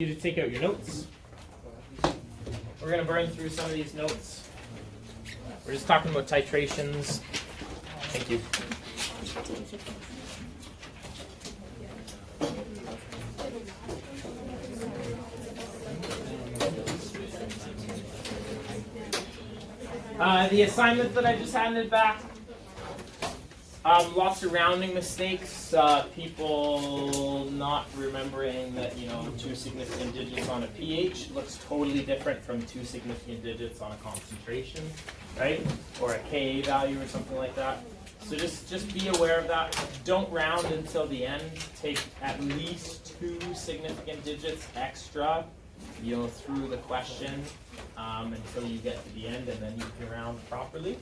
You to take out your notes. We're going to burn through some of these notes. We're just talking about titrations. Thank you. The assignment that I just handed back. Lots of rounding mistakes. People not remembering that, two significant digits on a pH looks totally different from two significant digits on a concentration, right? Or a Ka value or something like that. So just be aware of that. Don't round until the end. Take at least two significant digits extra, through the question until you get to the end, and then you can round properly.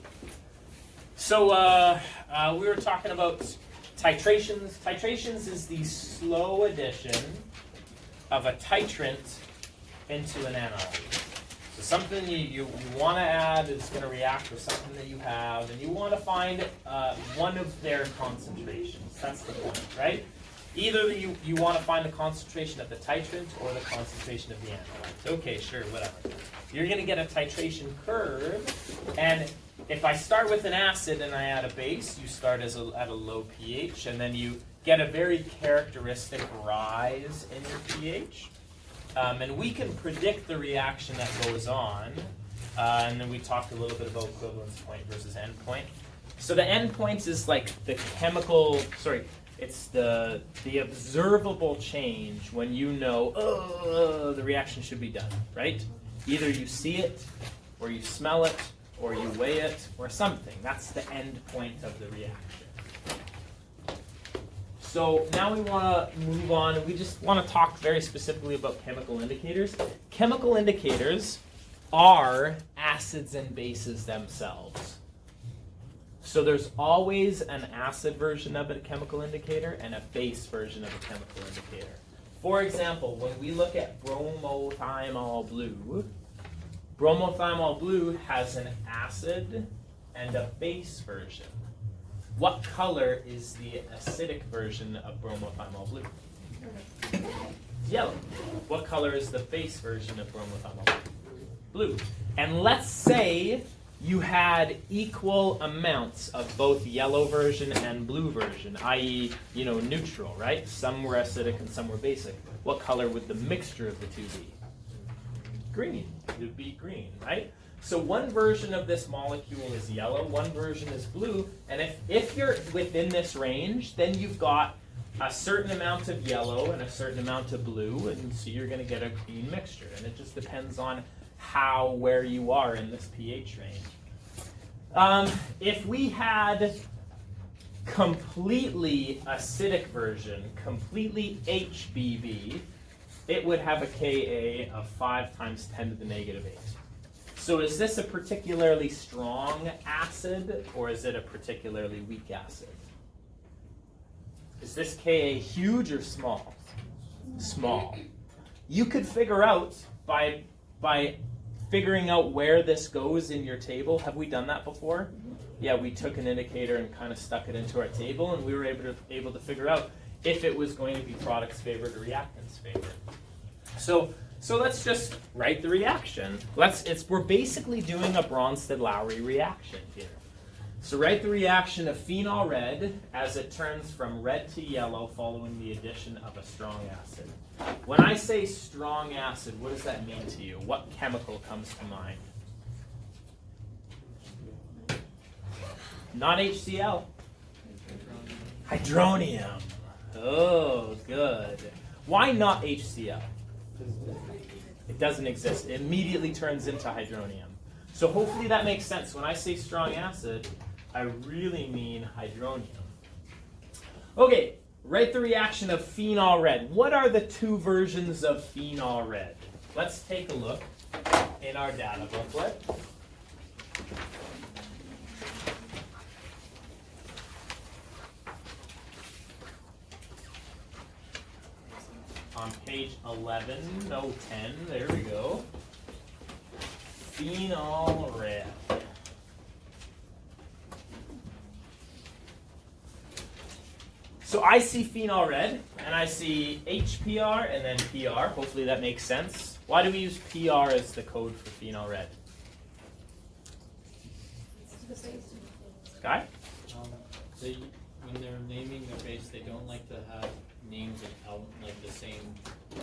So we were talking about titrations. Titrations is the slow addition of a titrant into an analyte. So something you want to add is going to react with something that you have, and you want to find one of their concentrations. That's the point, right? Either you want to find the concentration of the titrant or the concentration of the analyte. Okay, sure, whatever. You're going to get a titration curve, and if I start with an acid and I add a base, you start at a low pH, and then you get a very characteristic rise in your pH. And we can predict the reaction that goes on. And then we talked a little bit about equivalence point versus endpoint. So the endpoint is like the chemical, it's the observable change when the reaction should be done, right? Either you see it, or you smell it, or you weigh it, or something. That's the end point of the reaction. So now we want to move on, and we just want to talk very specifically about chemical indicators. Chemical indicators are acids and bases themselves. So there's always an acid version of a chemical indicator and a base version of a chemical indicator. For example, when we look at bromothymol blue, bromothymol blue has an acid and a base version. What color is the acidic version of bromothymol blue? Yellow. What color is the base version of bromothymol blue? Blue. And let's say you had equal amounts of both yellow version and blue version, i.e., neutral, right? Some were acidic and some were basic. What color would the mixture of the two be? Green. It would be green, right? So one version of this molecule is yellow, one version is blue, and if you're within this range, then you've got a certain amount of yellow and a certain amount of blue, and so you're going to get a green mixture, and it just depends on where you are in this pH range. If we had completely acidic version, completely HBV, it would have a Ka of 5 times 10 to the negative 8. So is this a particularly strong acid, or is it a particularly weak acid? Is this Ka huge or small? Small. You could figure out by figuring out where this goes in your table. Have we done that before? Yeah, we took an indicator and kind of stuck it into our table, and we were able to figure out if it was going to be products favored or reactants favored. So let's just write the reaction. We're basically doing a Bronsted-Lowry reaction here. So write the reaction of phenol red as it turns from red to yellow following the addition of a strong acid. When I say strong acid, what does that mean to you? What chemical comes to mind? Not HCl. Hydronium. Oh, good. Why not HCl? It doesn't exist. It immediately turns into hydronium. So hopefully that makes sense. When I say strong acid, I really mean hydronium. Okay, write the reaction of phenol red. What are the two versions of phenol red? Let's take a look in our data booklet. On page 11, no 10, there we go. Phenol red. So I see phenol red, and I see HPr and then PR. Hopefully that makes sense. Why do we use PR as the code for phenol red? Sky? When they're naming their base, they don't like to have names of like the same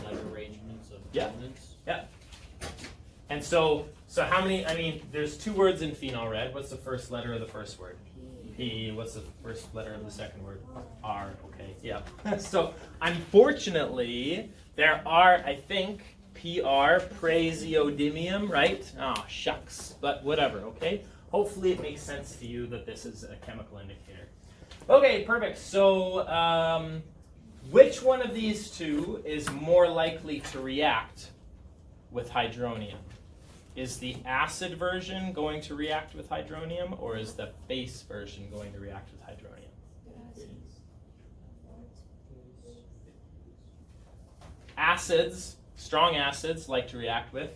letter arrangements of elements. Yeah. And so how many, I mean, there's two words in phenol red. What's the first letter of the first word? P. What's the first letter of the second word? R. Okay, yeah. So unfortunately, there are, I think, PR, praseodymium, right? Oh, shucks. But whatever, okay? Hopefully it makes sense to you that this is a chemical indicator. Okay, perfect. So which one of these two is more likely to react with hydronium? Is the acid version going to react with hydronium, or is the base version going to react with hydronium? Acids, strong acids, like to react with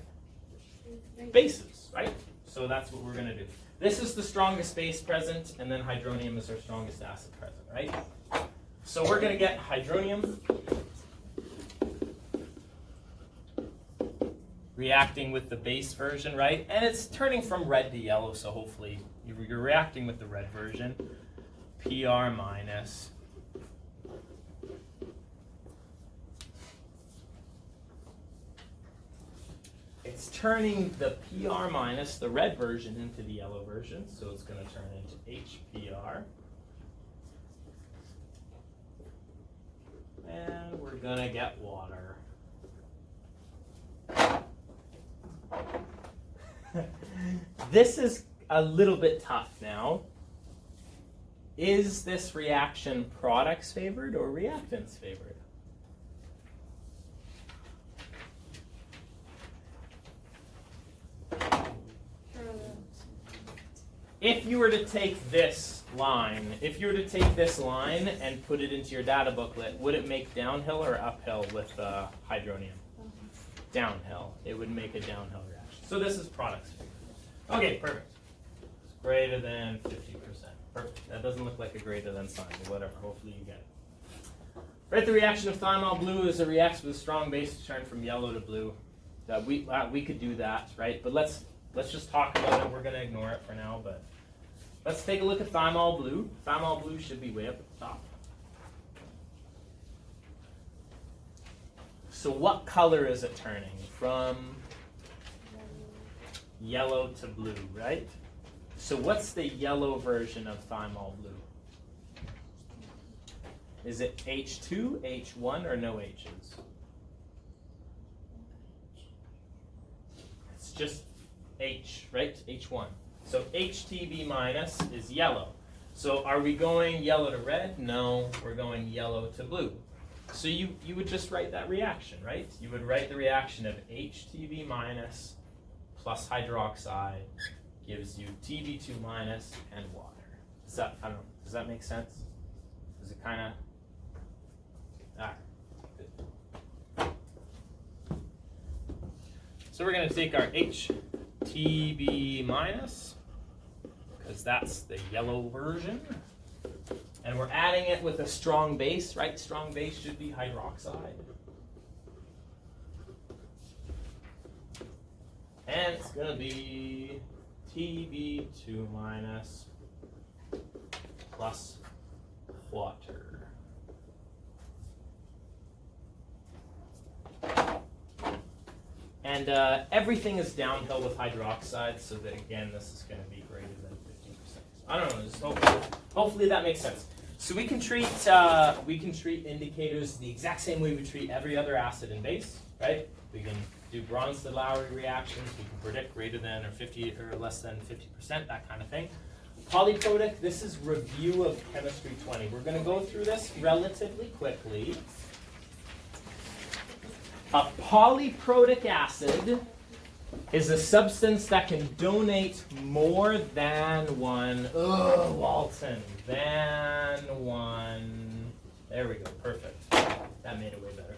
bases, right? So that's what we're going to do. This is the strongest base present, and then hydronium is our strongest acid present, right? So we're going to get hydronium reacting with the base version, right? And it's turning from red to yellow, so hopefully you're reacting with the red version. PR minus. It's turning the PR minus, the red version, into the yellow version, so it's going to turn into HPR. And we're going to get water. This is a little bit tough now. Is this reaction products favored or reactants favored? If you were to take this line, and put it into your data booklet, would it make downhill or uphill with hydronium? Downhill. It would make a downhill reaction. So this is products favored. Okay, perfect. It's greater than 50%. Perfect. That doesn't look like a greater than sign, but whatever. Hopefully you get it. Right, the reaction of thymol blue is it reacts with a strong base to turn from yellow to blue. We could do that, right? But let's just talk about it. We're going to ignore it for now, but let's take a look at thymol blue. Thymol blue should be way up at the top. So what color is it turning? From yellow to blue, right? So what's the yellow version of thymol blue? Is it H2, H1, or no H's? It's just H, right? H1. So HTB minus is yellow. So are we going yellow to red? No, we're going yellow to blue. So you would just write that reaction, right? You would write the reaction of HTB minus plus hydroxide gives you TB2 minus and water. Does that make sense? Does it kind of? All right. Good. So we're going to take our HTB minus, because that's the yellow version. And we're adding it with a strong base, right? Strong base should be hydroxide. And it's going to be TB2 minus plus water. And everything is downhill with hydroxide, so that again, this is going to be greater than 15%. I don't know, just hopefully that makes sense. So we can treat indicators the exact same way we treat every other acid and base, right? We can do Bronsted-Lowry reactions. We can predict greater than or 50 or less than 50%, that kind of thing. Polyprotic, this is review of chemistry 20. We're going to go through this relatively quickly. A polyprotic acid is a substance that can donate more than one, Walton, than one, there we go, perfect. That made it way better.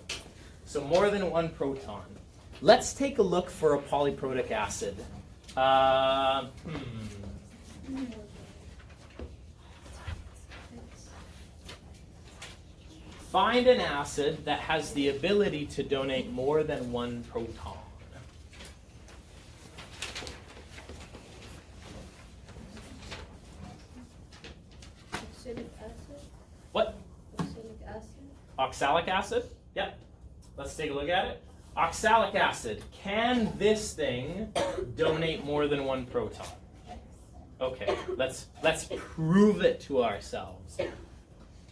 So more than one proton. Let's take a look for a polyprotic acid. Find an acid that has the ability to donate more than one proton. Oxalic acid. What? Oxalic acid. Oxalic acid? Yep. Let's take a look at it. Oxalic acid. Can this thing donate more than one proton? Okay, let's prove it to ourselves.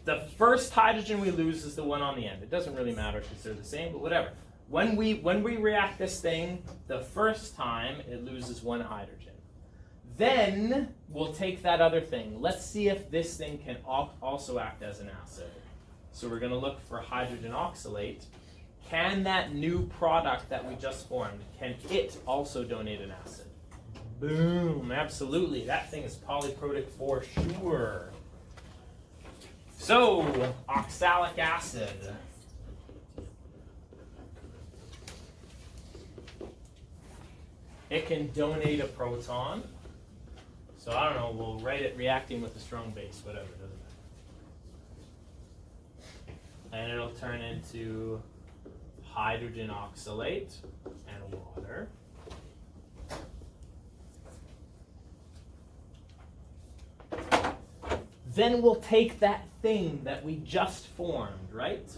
The first hydrogen we lose is the one on the end. It doesn't really matter because they're the same, but whatever. When we react this thing, the first time it loses one hydrogen. Then we'll take that other thing. Let's see if this thing can also act as an acid. So we're going to look for hydrogen oxalate. Can that new product that we just formed, can it also donate an acid? Boom, absolutely. That thing is polyprotic for sure. So, oxalic acid. It can donate a proton. So I don't know, we'll write it reacting with a strong base, whatever, doesn't matter. And it'll turn into hydrogen oxalate and water. Then we'll take that thing that we just formed, right?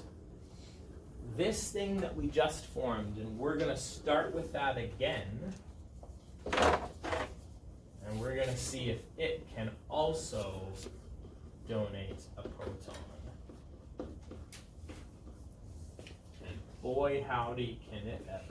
This thing that we just formed, and we're going to start with that again. And we're going to see if it can also donate a proton. And boy, howdy, can it ever.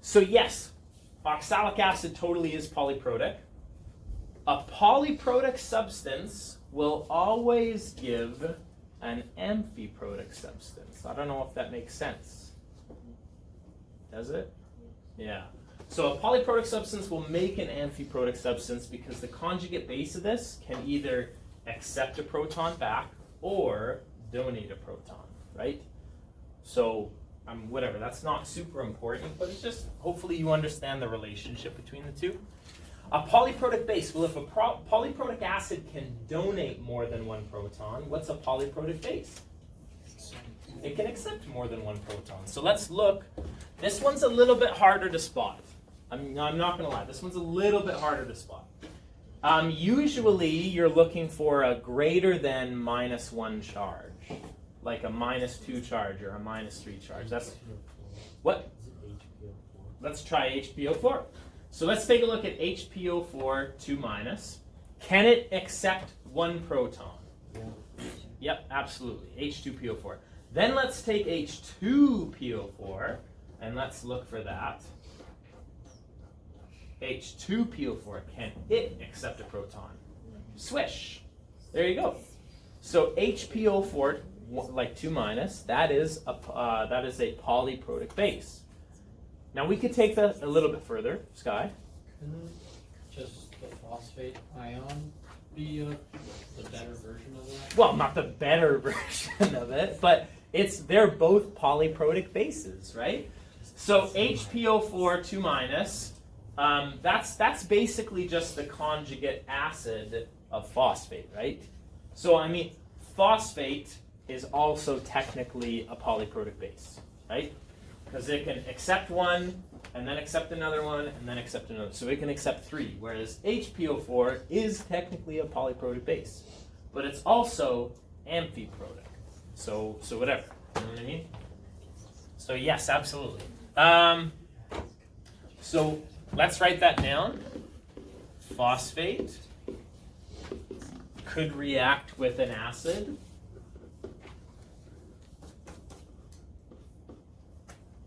So yes, oxalic acid totally is polyprotic. A polyprotic substance will always give an amphiprotic substance. I don't know if that makes sense. Does it? Yeah. So a polyprotic substance will make an amphiprotic substance because the conjugate base of this can either accept a proton back or donate a proton, right? So whatever, that's not super important, but it's just, hopefully you understand the relationship between the two. A polyprotic base, well, if a polyprotic acid can donate more than one proton, what's a polyprotic base? It can accept more than one proton. So let's look. This one's a little bit harder to spot. I'm not going to lie, this one's a little bit harder to spot. Usually you're looking for a greater than -1 charge. Like a -2 charge or a -3 charge. That's what? Let's try HPO4. So let's take a look at HPO4 2-. Can it accept one proton? Yep, absolutely. H2PO4. Then let's take H2PO4 and let's look for that. H2PO4, can it accept a proton? Swish. There you go. So HPO4 like 2-, that is a polyprotic base. Now we could take that a little bit further, Sky. Couldn't just the phosphate ion be the better version of that? Well, not the better version of it, but they're both polyprotic bases, right? So HPO4 2-, that's basically just the conjugate acid of phosphate, right? So I mean, phosphate is also technically a polyprotic base, right? Because it can accept one, and then accept another one, and then accept another. So it can accept 3, whereas HPO4 is technically a polyprotic base. But it's also amphiprotic. So whatever, you know what I mean? So yes, absolutely. So let's write that down. Phosphate could react with an acid.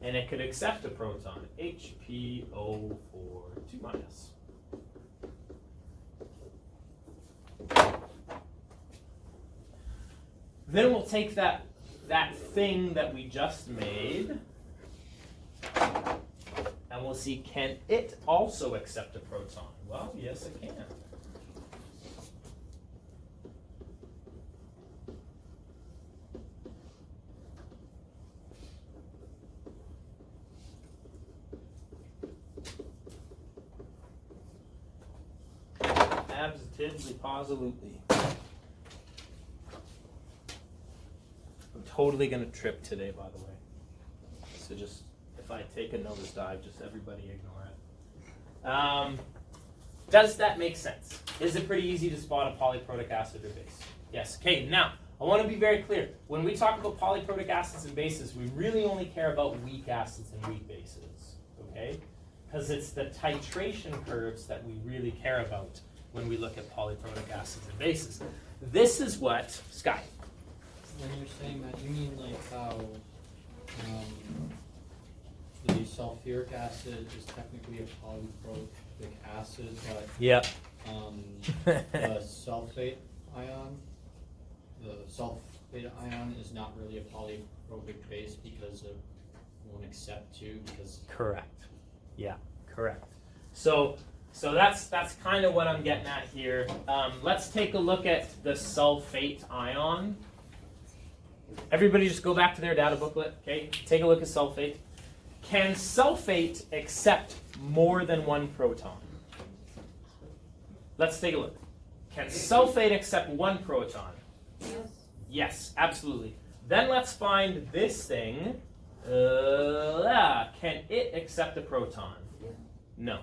And it could accept a proton, HPO4 2-. Then we'll take that thing that we just made, and we'll see, can it also accept a proton? Well, yes, it can. Absolutely, positively. I'm totally gonna trip today, by the way. So just, if I take a nosedive, just everybody ignore it. Does that make sense? Is it pretty easy to spot a polyprotic acid or base? Yes. Okay, now, I want to be very clear. When we talk about polyprotic acids and bases, we really only care about weak acids and weak bases, okay? Because it's the titration curves that we really care about when we look at polyprotic acids and bases. This is what, Sky. When you're saying that, you mean like how the sulfuric acid is technically a polyprotic acid, but Yep. the sulfate ion is not really a polyprotic base because it won't accept 2 because. Correct. Yeah, correct. So that's kind of what I'm getting at here. Let's take a look at the sulfate ion. Everybody just go back to their data booklet, okay? Take a look at sulfate. Can sulfate accept more than 1 proton? Let's take a look. Can sulfate accept 1 proton? Yes. Yes, absolutely. Then let's find this thing. Can it accept a proton? No.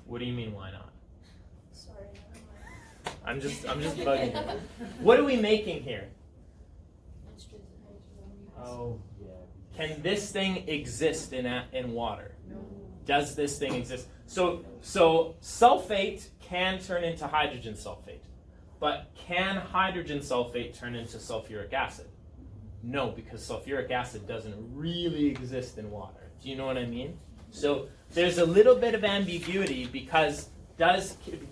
What do you mean, why not? Sorry. I'm just bugging you. What are we making here? Oh, yeah. Can this thing exist in water? No. Does this thing exist? So sulfate can turn into hydrogen sulfate. But can hydrogen sulfate turn into sulfuric acid? No, because sulfuric acid doesn't really exist in water. Do you know what I mean? So there's a little bit of ambiguity because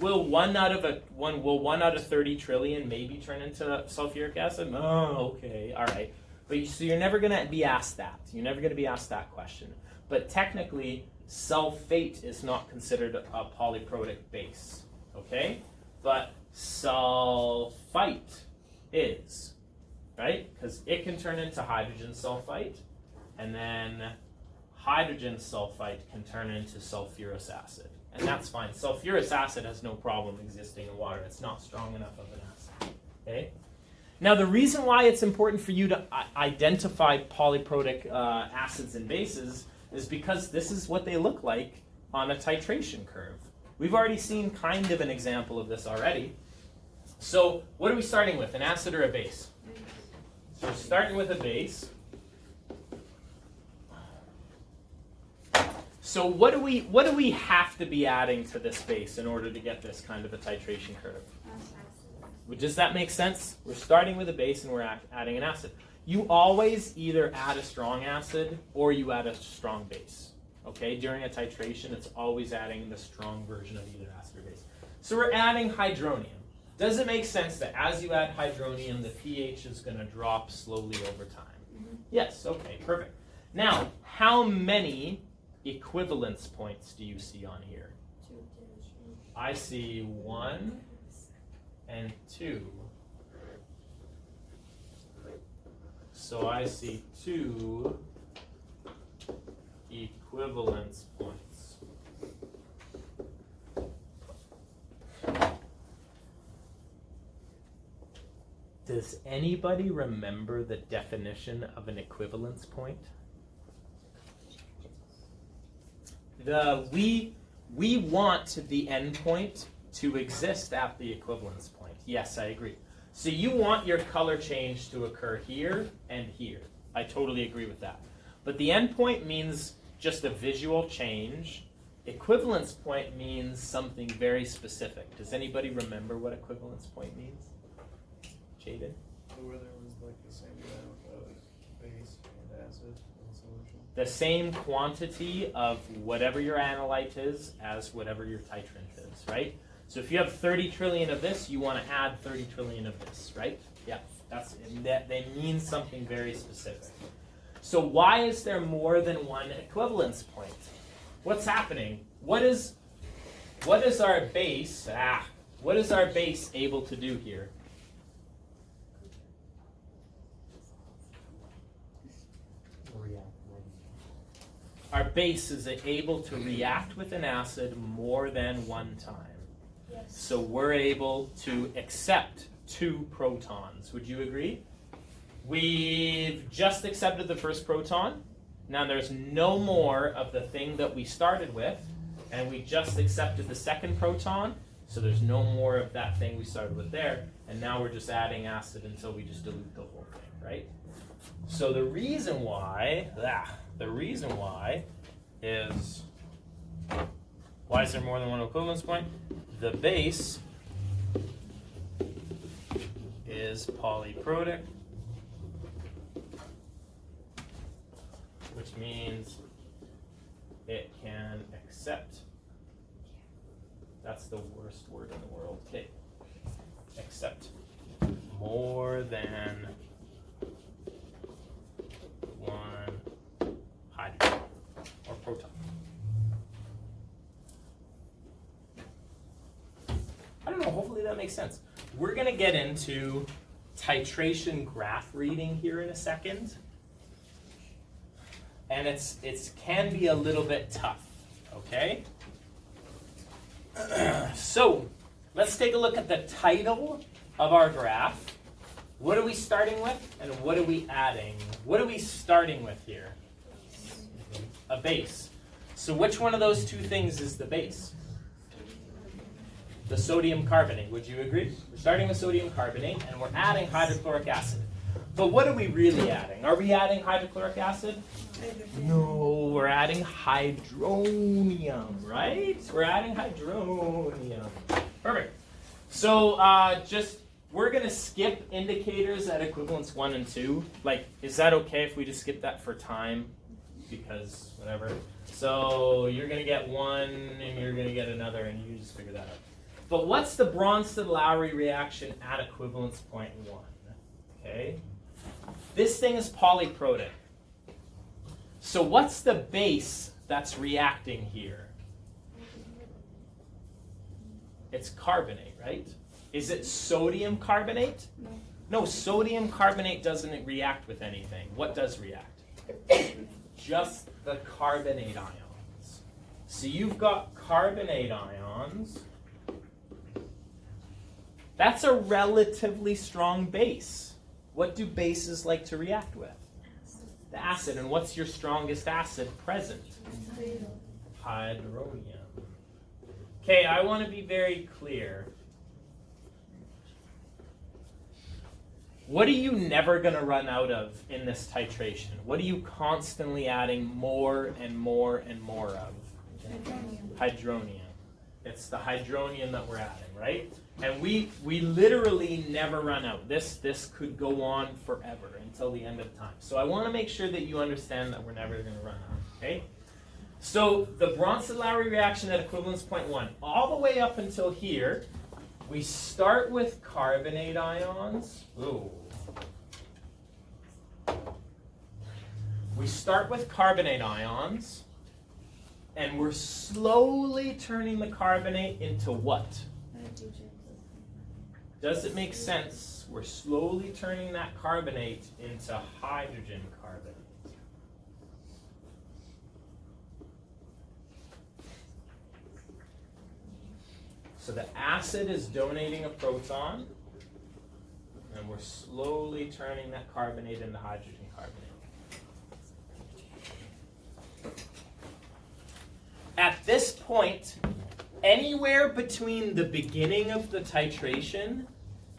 will 1 out of 30 trillion maybe turn into sulfuric acid? Oh, okay, all right. But so you're never going to be asked that. You're never going to be asked that question. But technically, sulfate is not considered a polyprotic base, okay? But sulfite is, right? Because it can turn into hydrogen sulfite, and then hydrogen sulfite can turn into sulfurous acid. And that's fine. Sulfurous acid has no problem existing in water. It's not strong enough of an acid, okay? Now, the reason why it's important for you to identify polyprotic acids and bases is because this is what they look like on a titration curve. We've already seen kind of an example of this already. So what are we starting with, an acid or a base? So we're starting with a base. So what do we have to be adding to this base in order to get this kind of a titration curve? Does that make sense? We're starting with a base and we're adding an acid. You always either add a strong acid or you add a strong base. Okay, during a titration, it's always adding the strong version of either acid or base. So we're adding hydronium. Does it make sense that as you add hydronium, the pH is going to drop slowly over time? Mm-hmm. Yes, okay, perfect. Now, how many equivalence points do you see on here? 2. I see 1 and 2. So I see 2 equivalence points. Does anybody remember the definition of an equivalence point? We want the endpoint to exist at the equivalence point. Yes, I agree. So you want your color change to occur here and here. I totally agree with that. But the endpoint means just a visual change. Equivalence point means something very specific. Does anybody remember what equivalence point means? Jaden? Where there was like the same amount of base and acid in solution. The same quantity of whatever your analyte is as whatever your titrant is, right? So if you have 30 trillion of this, you want to add 30 trillion of this, right? Yeah, they mean something very specific. So why is there more than one equivalence point? What's happening? What is our base? What is our base able to do here? Our base is able to react with an acid more than one time. Yes. So we're able to accept 2 protons. Would you agree? We've just accepted the first proton. Now there's no more of the thing that we started with, and we just accepted the second proton, so there's no more of that thing we started with there, and now we're just adding acid until we just dilute the whole thing, right? So the reason why is, why is there more than one equivalence point? The base is polyprotic, which means it can accept, that's the worst word in the world, okay, accept more than one hydrogen or proton. I don't know, hopefully that makes sense. We're going to get into titration graph reading here in a second. And it's can be a little bit tough, okay? So, let's take a look at the title of our graph. What are we starting with and what are we adding? What are we starting with here? A base. So which one of those two things is the base? The sodium carbonate, would you agree? We're starting with sodium carbonate and we're adding hydrochloric acid. But what are we really adding? Are we adding hydrochloric acid? No, we're adding hydronium, right? We're adding hydronium. Perfect. So we're going to skip indicators at equivalence 1 and 2. Like, is that okay if we just skip that for time? Because whatever. So you're going to get one and you're going to get another and you just figure that out. But what's the Bronsted-Lowry reaction at equivalence point 1? Okay. This thing is polyprotic. So what's the base that's reacting here? It's carbonate, right? Is it sodium carbonate? No. No, sodium carbonate doesn't react with anything. What does react? Just the carbonate ions. So you've got carbonate ions. That's a relatively strong base. What do bases like to react with? The acid. And what's your strongest acid present? Hydronium. Okay, I want to be very clear. What are you never going to run out of in this titration? What are you constantly adding more and more and more of? Hydronium. It's the hydronium that we're adding, right? And we literally never run out. This could go on forever until the end of time. So I want to make sure that you understand that we're never going to run out, okay? So the Bronsted-Lowry reaction at equivalence point 1, all the way up until here, we start with carbonate ions. Ooh. We start with carbonate ions, and we're slowly turning the carbonate into what? Does it make sense? We're slowly turning that carbonate into hydrogen carbonate. So the acid is donating a proton, and we're slowly turning that carbonate into hydrogen carbonate. At this point, anywhere between the beginning of the titration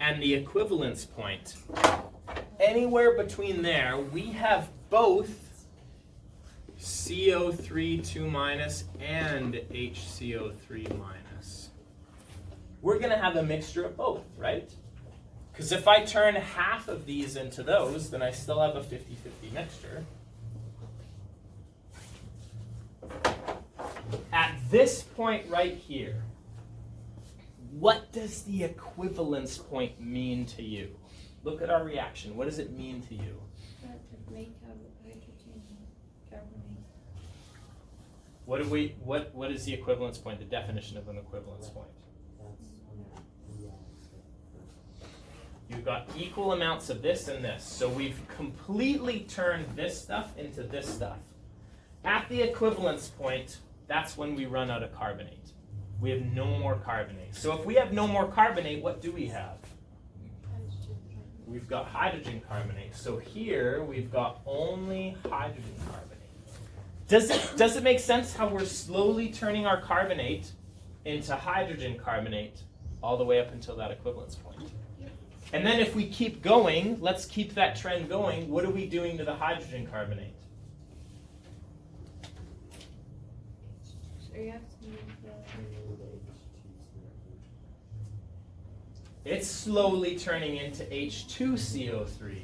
and the equivalence point, anywhere between there, we have both CO3 2- and HCO3-. We're going to have a mixture of both, right? Because if I turn half of these into those, then I still have a 50-50 mixture. At this point right here, what does the equivalence point mean to you? Look at our reaction. What does it mean to you? That would make hydrogen carbonate. What is the equivalence point, the definition of an equivalence point? You've got equal amounts of this and this. So we've completely turned this stuff into this stuff. At the equivalence point, that's when we run out of carbonate. We have no more carbonate. So if we have no more carbonate, what do we have? We've got hydrogen carbonate. So here we've got only hydrogen carbonate. Does it make sense how we're slowly turning our carbonate into hydrogen carbonate all the way up until that equivalence point? And then if we keep going, let's keep that trend going, what are we doing to the hydrogen carbonate? So you have to move the... It's slowly turning into H2CO3.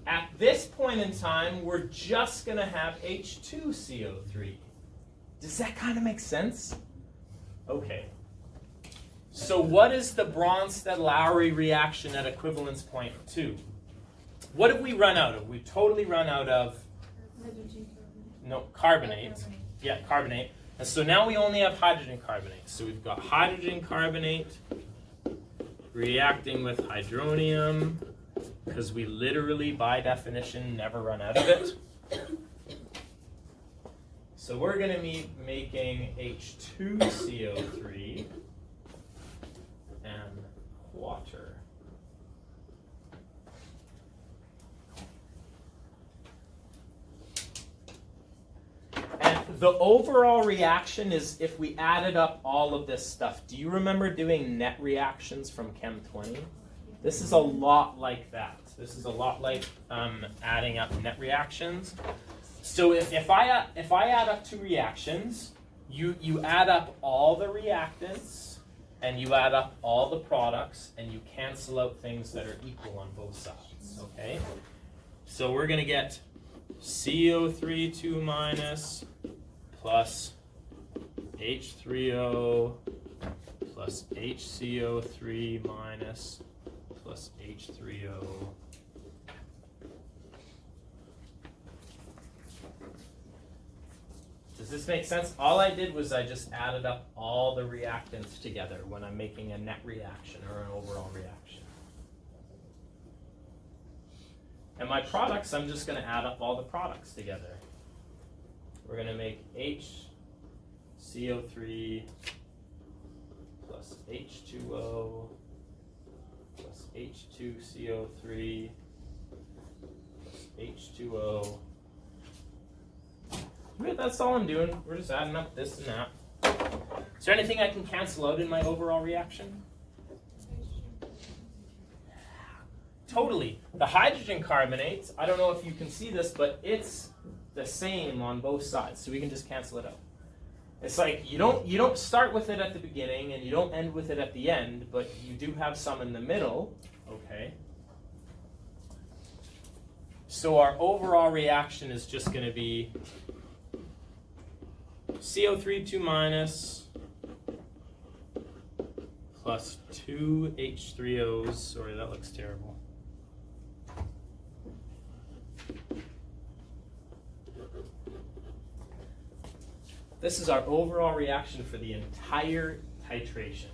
At this point in time, we're just going to have H2CO3. Does that kind of make sense? Okay. So what is the Bronsted-Lowry reaction at equivalence point 2? What have we run out of? We've totally run out of Hydrogen carbonate. no carbonate. Carbonate. Yeah, carbonate. And so now we only have hydrogen carbonate. So we've got hydrogen carbonate reacting with hydronium, because we literally, by definition, never run out of it. So we're going to be making H2CO3 and water. And the overall reaction is if we added up all of this stuff. Do you remember doing net reactions from Chem 20? This is a lot like that. This is a lot like adding up net reactions. So if I add up two reactions, you add up all the reactants and you add up all the products and you cancel out things that are equal on both sides. Okay? So we're going to get CO3 2 minus plus H3O plus HCO3 minus plus H3O. Does this make sense? All I did was I just added up all the reactants together when I'm making a net reaction or an overall reaction. And my products, I'm just going to add up all the products together. We're going to make HCO3 plus H2O plus H2CO3 plus H2O. But that's all I'm doing. We're just adding up this and that. Is there anything I can cancel out in my overall reaction? Totally. The hydrogen carbonates, I don't know if you can see this, but it's the same on both sides, so we can just cancel it out. It's like you don't start with it at the beginning and you don't end with it at the end, but you do have some in the middle, okay? So our overall reaction is just going to be CO3 2 minus plus 2 H3Os. Sorry, that looks terrible. This is our overall reaction for the entire titration.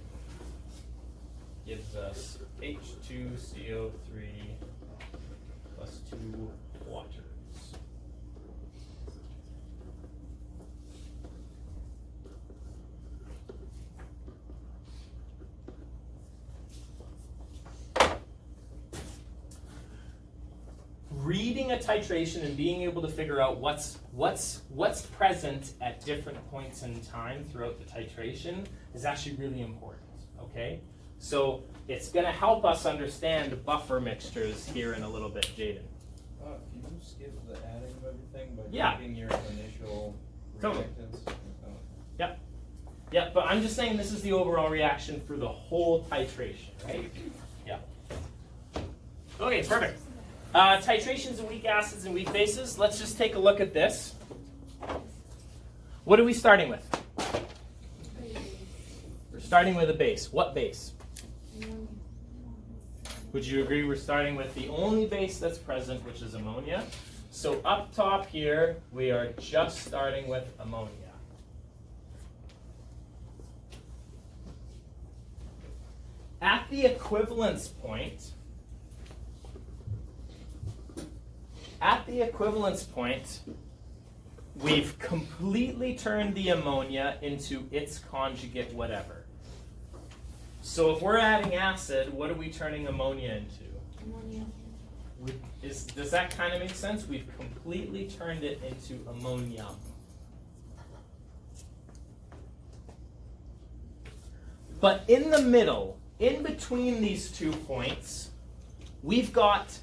Gives us H2CO3 plus 2 waters. Reading a titration and being able to figure out what's present at different points in time throughout the titration is actually really important, okay? So it's going to help us understand buffer mixtures here in a little bit, Jaden. Can you skip the adding of everything by Yeah. taking your initial Totally. reactants? Yeah, but I'm just saying this is the overall reaction for the whole titration, right? Yeah. Okay, perfect. Titrations of weak acids and weak bases. Let's just take a look at this. What are we starting with? We're starting with a base. What base? Would you agree we're starting with the only base that's present, which is ammonia? So up top here, we are just starting with ammonia. At the equivalence point, we've completely turned the ammonia into its conjugate whatever. So if we're adding acid, what are we turning ammonia into? Ammonia. Does that kind of make sense? We've completely turned it into ammonia. But in the middle, in between these 2 points, we've got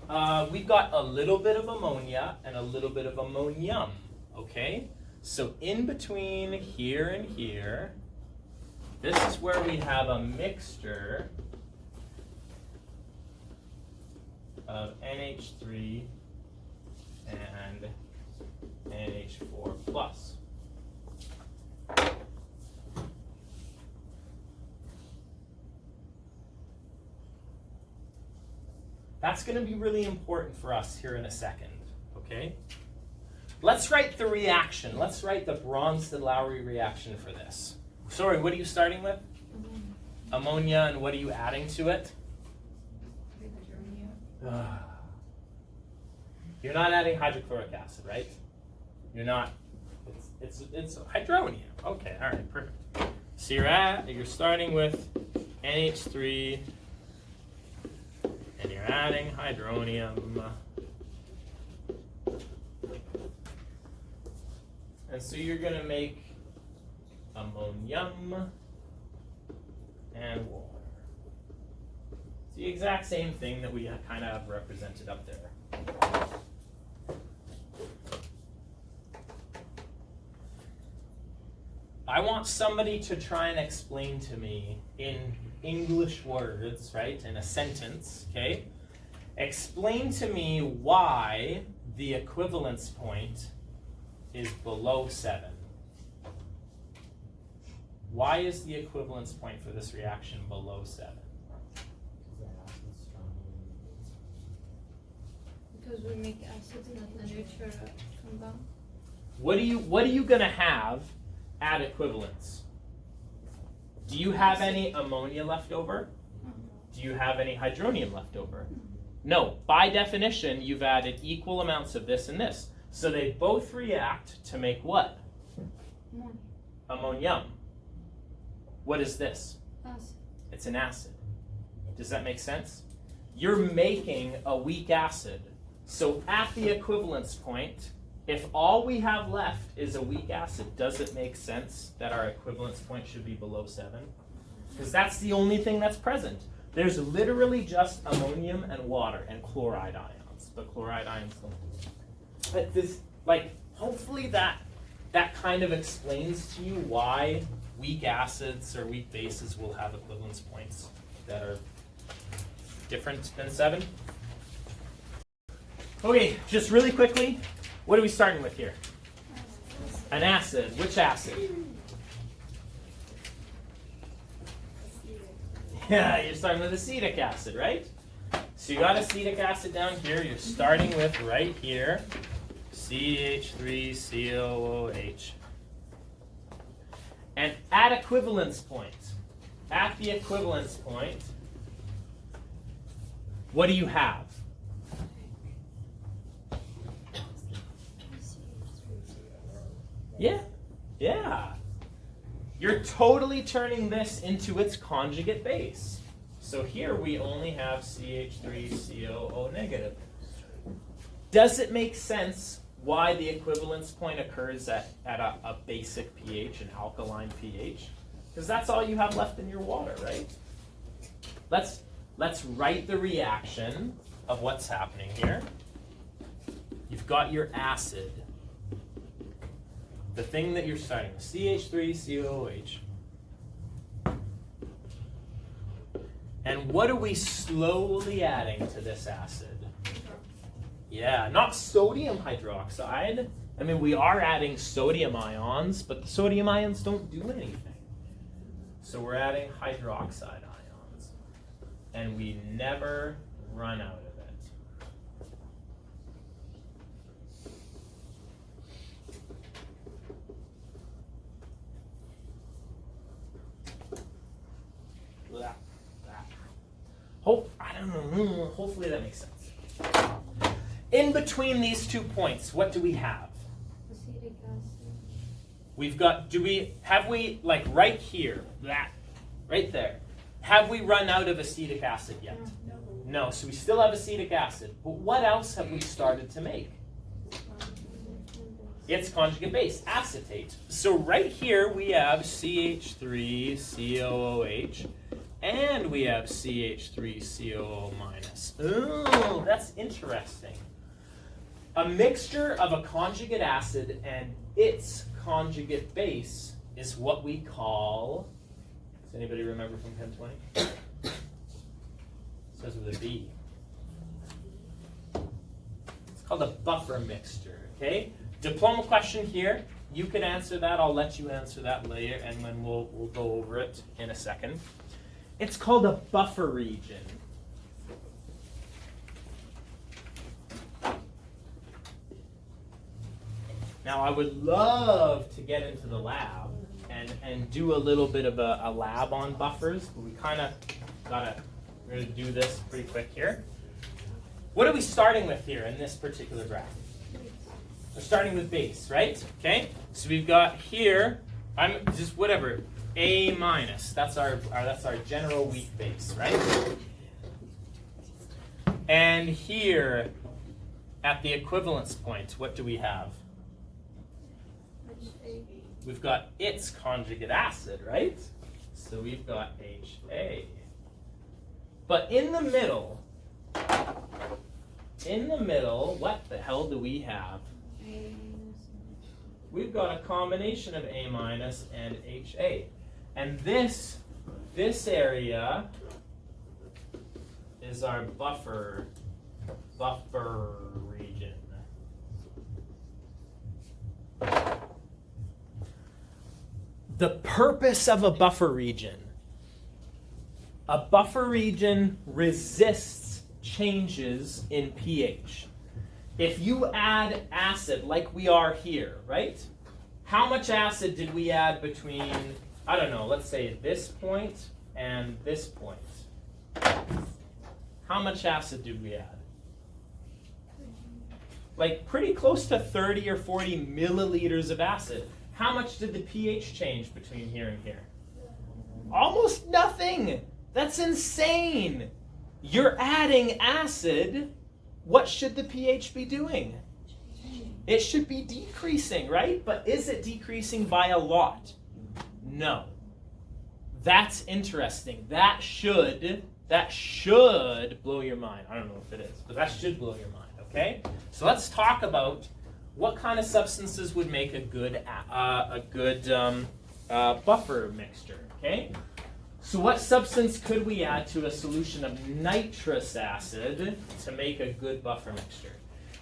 a little bit of ammonia and a little bit of ammonium. Okay? So in between here and here, this is where we have a mixture of NH3 and NH4 plus. That's going to be really important for us here in a second, okay? Let's write the reaction. Let's write the Bronsted-Lowry reaction for this. Sorry, what are you starting with? Ammonia, and what are you adding to it? You're not adding hydrochloric acid, right? You're not. It's hydronium. Okay, all right, perfect. So you're starting with NH3, and you're adding hydronium. And so you're going to make ammonium and water. It's the exact same thing that we kind of have represented up there. I want somebody to try and explain to me in English words, right, in a sentence, okay? Explain to me why the equivalence point is below 7. Why is the equivalence point for this reaction below 7? Because we make acids not the neutral compound. What are you going to have at equivalence? Do you have any ammonia left over? Do you have any hydronium left over? No. By definition, you've added equal amounts of this and this. So they both react to make what? Ammonia. Ammonium. What is this? Acid. It's an acid. Does that make sense? You're making a weak acid. So at the equivalence point, if all we have left is a weak acid, does it make sense that our equivalence point should be below 7? Because that's the only thing that's present. There's literally just ammonium and water and chloride ions. But chloride ions don't. But this, hopefully that kind of explains to you why weak acids or weak bases will have equivalence points that are different than 7. Okay, just really quickly, what are we starting with here? An acid. Which acid? Yeah, you're starting with acetic acid, right? So you got acetic acid down here. You're starting with right here, CH3COOH. And at equivalence point, at the equivalence point, what do you have? Yeah. You're totally turning this into its conjugate base. So here we only have CH3COO negative. Does it make sense why the equivalence point occurs at a basic pH, an alkaline pH? Because that's all you have left in your water, right? Let's write the reaction of what's happening here. You've got your acid. The thing that you're starting with, CH3COOH. And what are we slowly adding to this acid? Yeah, not sodium hydroxide. I mean, we are adding sodium ions, but the sodium ions don't do anything. So we're adding hydroxide ions. And we never run out of it. Hopefully that makes sense. In between these 2 points, what do we have? Acetic. We've got, have we, like right here, that, right there, have we run out of acetic acid yet? No, so we still have acetic acid. But what else have we started to make? Its conjugate base, acetate. So right here we have CH3COOH, and we have CH3COO minus. Ooh, that's interesting. A mixture of a conjugate acid and its conjugate base is what we call, does anybody remember from Chem 20? It says with a B. It's called a buffer mixture, okay? Diploma question here. You can answer that. I'll let you answer that later, and then we'll go over it in a second. It's called a buffer region. Now, I would love to get into the lab and do a little bit of a lab on buffers, but we kind of we're going to do this pretty quick here. What are we starting with here in this particular graph? We're starting with base, right? Okay, so we've got here, I'm just whatever, A minus. That's our general weak base, right? And here at the equivalence point, what do we have? We've got its conjugate acid, right? So we've got HA. But in the middle, what the hell do we have? We've got a combination of A minus and HA. And this area is our buffer region. The purpose of a buffer region resists changes in pH. If you add acid like we are here, right? How much acid did we add between, I don't know, let's say this point and this point? How much acid did we add? Like pretty close to 30 or 40 milliliters of acid. How much did the pH change between here and here? Almost nothing. That's insane. You're adding acid. What should the pH be doing? It should be decreasing, right? But is it decreasing by a lot? No. That's interesting. That should blow your mind. I don't know if it is, but that should blow your mind, okay? So let's talk about what kind of substances would make a good buffer mixture, okay? So what substance could we add to a solution of nitrous acid to make a good buffer mixture?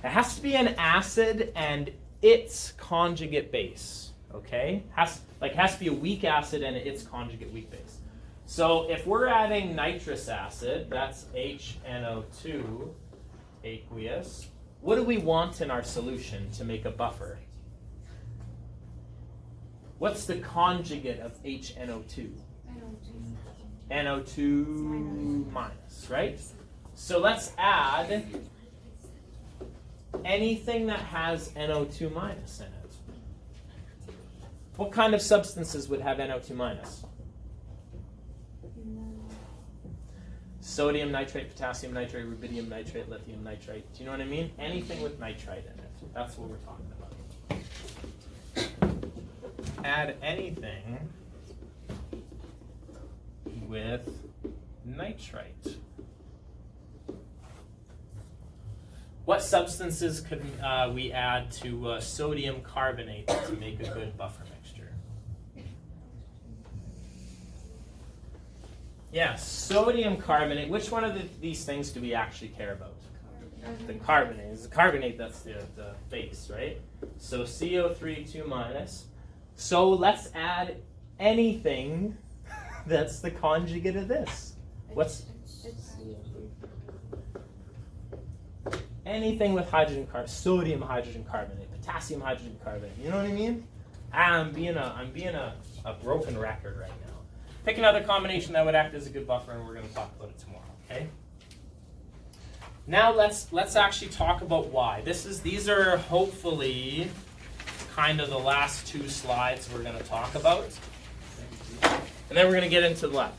It has to be an acid and its conjugate base, okay? Has to be a weak acid and its conjugate weak base. So if we're adding nitrous acid, that's HNO2 aqueous. What do we want in our solution to make a buffer? What's the conjugate of HNO2? NO2 minus, right? So let's add anything that has NO2 minus in it. What kind of substances would have NO2 minus? Sodium nitrate, potassium nitrate, rubidium nitrate, lithium nitrate. Do you know what I mean? Anything with nitrite in it. That's what we're talking about. Add anything with nitrite. What substances could we add to sodium carbonate to make a good buffer mixture? Yeah, sodium carbonate. Which one of these things do we actually care about? The carbonate. It's the carbonate that's the base, right? So CO3 2 minus. So let's add anything that's the conjugate of this. What's anything with hydrogen sodium hydrogen carbonate, potassium hydrogen carbonate. You know what I mean? I'm being a broken record right now. Pick another combination that would act as a good buffer, and we're going to talk about it tomorrow. Okay. Now let's actually talk about why. These are hopefully kind of the last two slides we're going to talk about. And then we're going to get into the lab.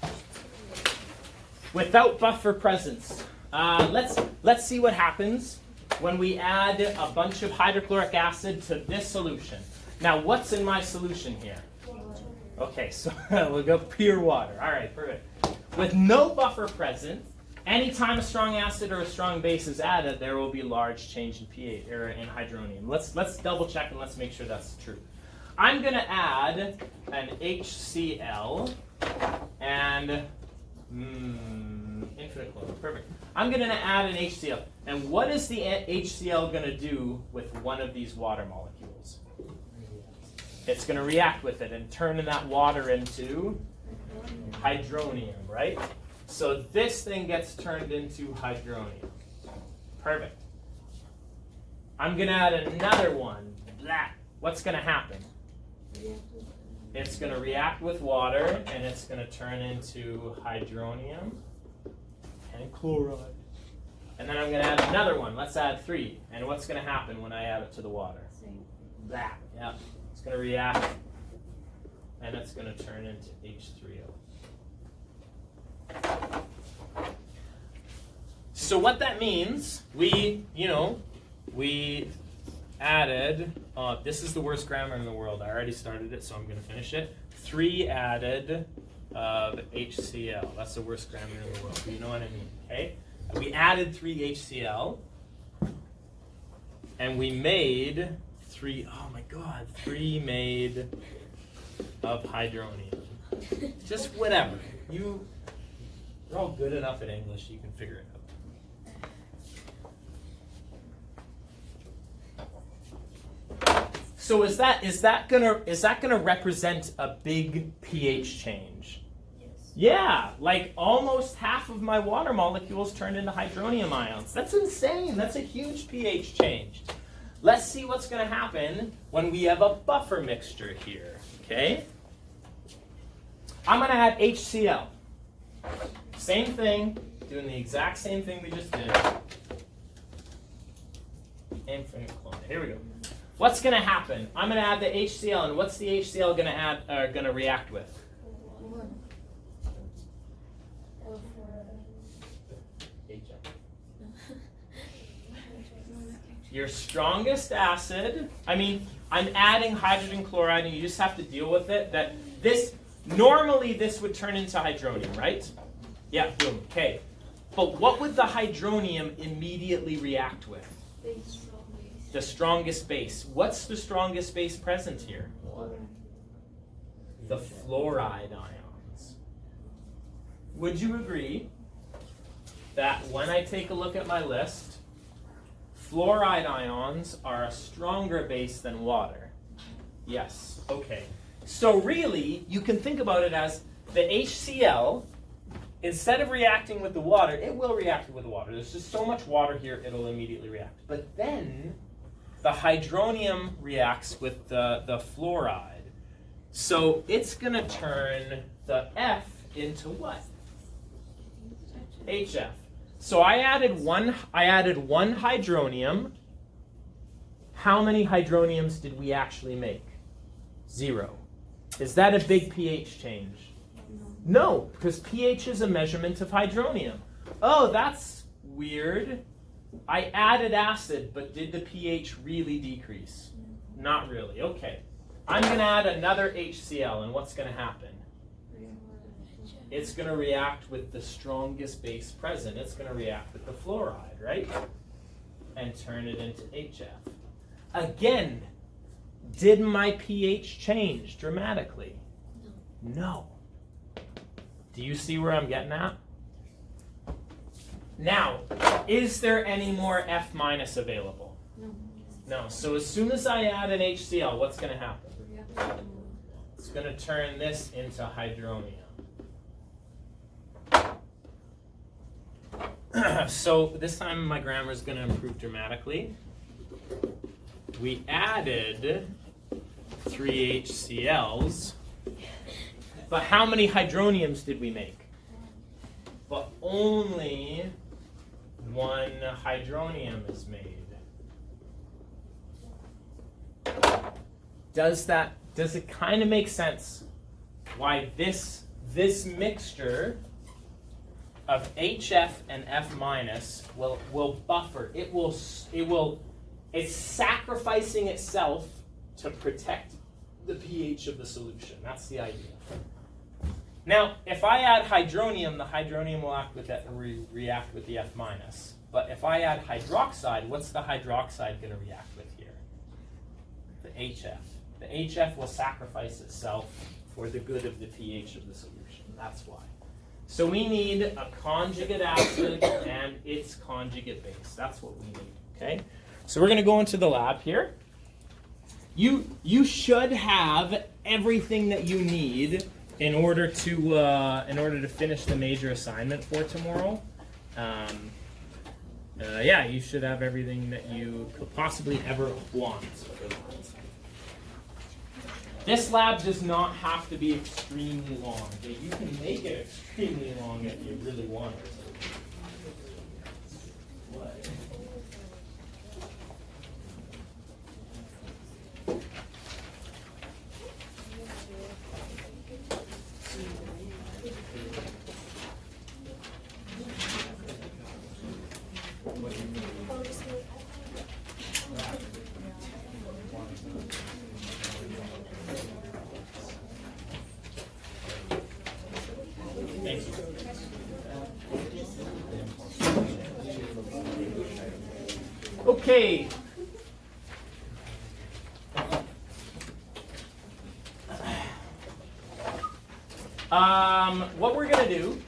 Without buffer presence, let's see what happens when we add a bunch of hydrochloric acid to this solution. Now, what's in my solution here? Okay, so we'll go pure water. All right, perfect. With no buffer present, anytime a strong acid or a strong base is added, there will be large change in pH or in hydronium. Let's double check and let's make sure that's true. I'm going to add an HCl and infinite chlorine. Perfect. I'm going to add an HCl. And what is the HCl going to do with one of these water molecules? It's going to react with it and turn that water into hydronium, right? So this thing gets turned into hydronium. Perfect. I'm going to add another one. Blah. What's going to happen? It's going to react with water, and it's going to turn into hydronium and chloride. And then I'm going to add another one. Let's add 3. And what's going to happen when I add it to the water? Blah. Yeah. It's going to react, and it's going to turn into H3O. So what that means, we added, this is the worst grammar in the world. I already started it, so I'm going to finish it. 3 added of HCl. That's the worst grammar in the world. You know what I mean, okay? We added 3 HCl, and we made 3 made of hydronium. Just whatever. You're all good enough at English, you can figure it out. So is that gonna represent a big pH change? Yes. Yeah, like almost half of my water molecules turned into hydronium ions. That's insane. That's a huge pH change. Let's see what's going to happen when we have a buffer mixture here. Okay? I'm going to add HCl. Same thing, doing the exact same thing we just did. Infinite chlorine. Here we go. What's going to happen? I'm going to add the HCl, and what's the HCl going to react with? Your strongest acid, I'm adding hydrogen chloride, and you just have to deal with it. Normally this would turn into hydronium, right? Yeah, boom, okay. But what would the hydronium immediately react with? The strongest base. What's the strongest base present here? The fluoride ions. Would you agree that when I take a look at my list, fluoride ions are a stronger base than water? Yes. Okay. So really, you can think about it as the HCl, instead of reacting with the water, it will react with the water. There's just so much water here, it'll immediately react. But then the hydronium reacts with the fluoride. So it's going to turn the F into what? HF. So I added one hydronium. How many hydroniums did we actually make? 0. Is that a big pH change? No, because pH is a measurement of hydronium. Oh, that's weird. I added acid, but did the pH really decrease? Not really. Okay. I'm going to add another HCl, and what's going to happen? It's going to react with the strongest base present. It's going to react with the fluoride, right? And turn it into HF. Again, did my pH change dramatically? No. Do you see where I'm getting at? Now, is there any more F minus available? No. So as soon as I add an HCl, what's going to happen? It's going to turn this into hydronium. So this time my grammar is going to improve dramatically. We added 3 HCl's, but how many hydroniums did we make? But only 1 hydronium is made. does it kind of make sense why this mixture of HF and F minus will buffer? It's sacrificing itself to protect the pH of the solution. That's the idea. Now, if I add hydronium, the hydronium will react with the F minus. But if I add hydroxide, what's the hydroxide going to react with here? The HF. The HF will sacrifice itself for the good of the pH of the solution. That's why. So we need a conjugate acid and its conjugate base. That's what we need. Okay. So we're going to go into the lab here. You should have everything that you need in order to finish the major assignment for tomorrow. Yeah, you should have everything that you could possibly ever want. This lab does not have to be extremely long. Okay? You can make it extremely long if you really want it. What? Okay. What we're going to do,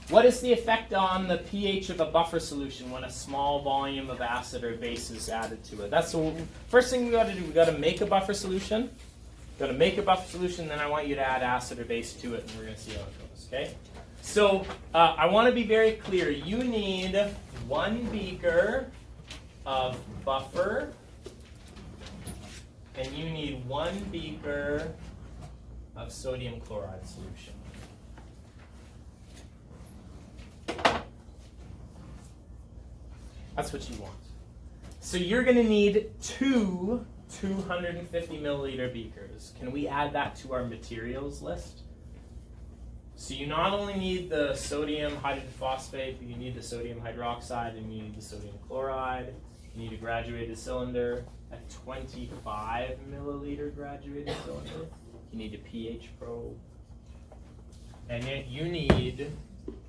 what is the effect on the pH of a buffer solution when a small volume of acid or base is added to it? That's the first thing we got to do. We got to make a buffer solution. Got to make a buffer solution, then I want you to add acid or base to it, and we're going to see how it goes. Okay? So I want to be very clear. You need 1 beaker of buffer, and you need 1 beaker of sodium chloride solution. That's what you want. So you're going to need 2 250 milliliter beakers. Can we add that to our materials list? So you not only need the sodium hydrogen phosphate, but you need the sodium hydroxide, and you need the sodium chloride. You need a graduated cylinder, a 25 milliliter graduated cylinder. You need a pH probe. And then you need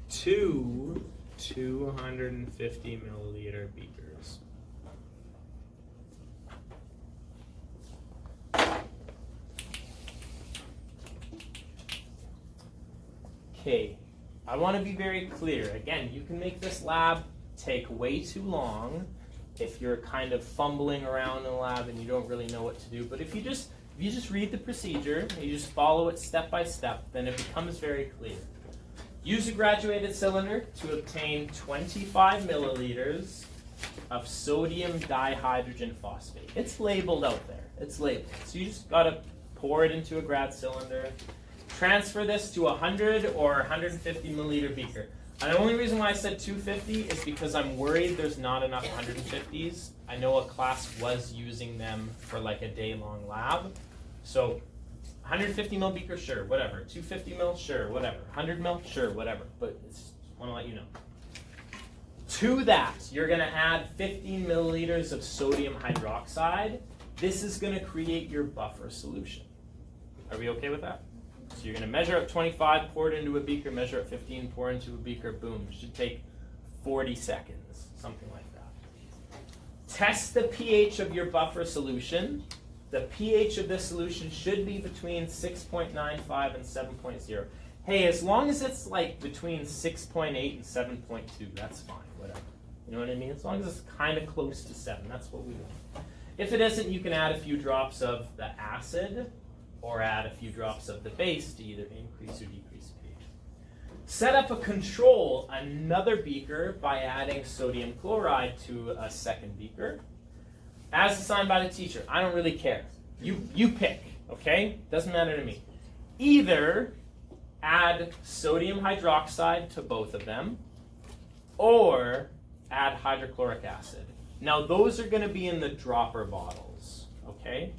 2 250 milliliter beakers. Okay, I want to be very clear. Again, you can make this lab take way too long if you're kind of fumbling around in the lab and you don't really know what to do. But if you just read the procedure, you just follow it step by step, then it becomes very clear. Use a graduated cylinder to obtain 25 milliliters of sodium dihydrogen phosphate. It's labeled out there. It's labeled. So you just got to pour it into a grad cylinder. Transfer this to 100 or 150 milliliter beaker. And the only reason why I said 250 is because I'm worried there's not enough 150s. I know a class was using them for like a day-long lab. So 150 mil beaker, sure, whatever. 250 mil, sure, whatever. 100 mil, sure, whatever. But I just want to let you know. To that, you're going to add 15 milliliters of sodium hydroxide. This is going to create your buffer solution. Are we okay with that? So you're going to measure up 25, pour it into a beaker, measure up 15, pour into a beaker, boom. It should take 40 seconds, something like that. Test the pH of your buffer solution. The pH of this solution should be between 6.95 and 7.0. Hey, as long as it's like between 6.8 and 7.2, that's fine, whatever. You know what I mean? As long as it's kind of close to 7, that's what we want. If it isn't, you can add a few drops of the acid or add a few drops of the base to either increase or decrease pH. Set up a control, another beaker, by adding sodium chloride to a second beaker. As assigned by the teacher. I don't really care. You pick, okay? Doesn't matter to me. Either add sodium hydroxide to both of them, or add hydrochloric acid. Now those are going to be in the dropper bottles, okay?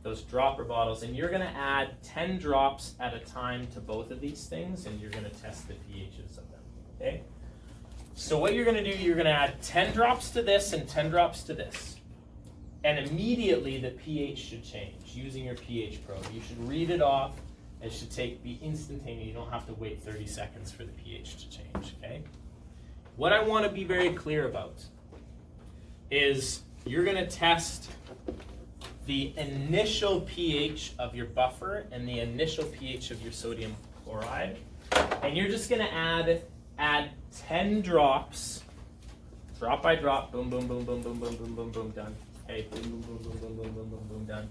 those dropper bottles, and you're going to add 10 drops at a time to both of these things, and you're going to test the pHs of them, okay? So what you're going to do, you're going to add 10 drops to this and 10 drops to this. And immediately the pH should change using your pH probe. You should read it off. It should be instantaneous. You don't have to wait 30 seconds for the pH to change, okay? What I want to be very clear about is you're going to test the initial pH of your buffer and the initial pH of your sodium chloride. And you're just going to add 10 drops, drop by drop, boom, boom, boom, boom, boom, boom, boom, boom, boom, done. Okay, boom, boom, boom, boom, boom, boom, boom, boom, boom, done.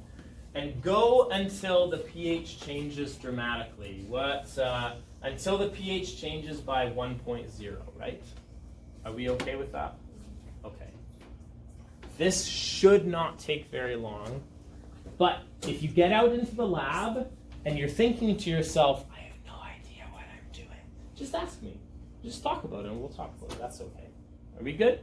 And go until the pH changes dramatically. Until the pH changes by 1.0, right? Are we okay with that? Okay. This should not take very long, but if you get out into the lab and you're thinking to yourself, I have no idea what I'm doing, just ask me. Just talk about it and we'll talk about it. That's okay. Are we good?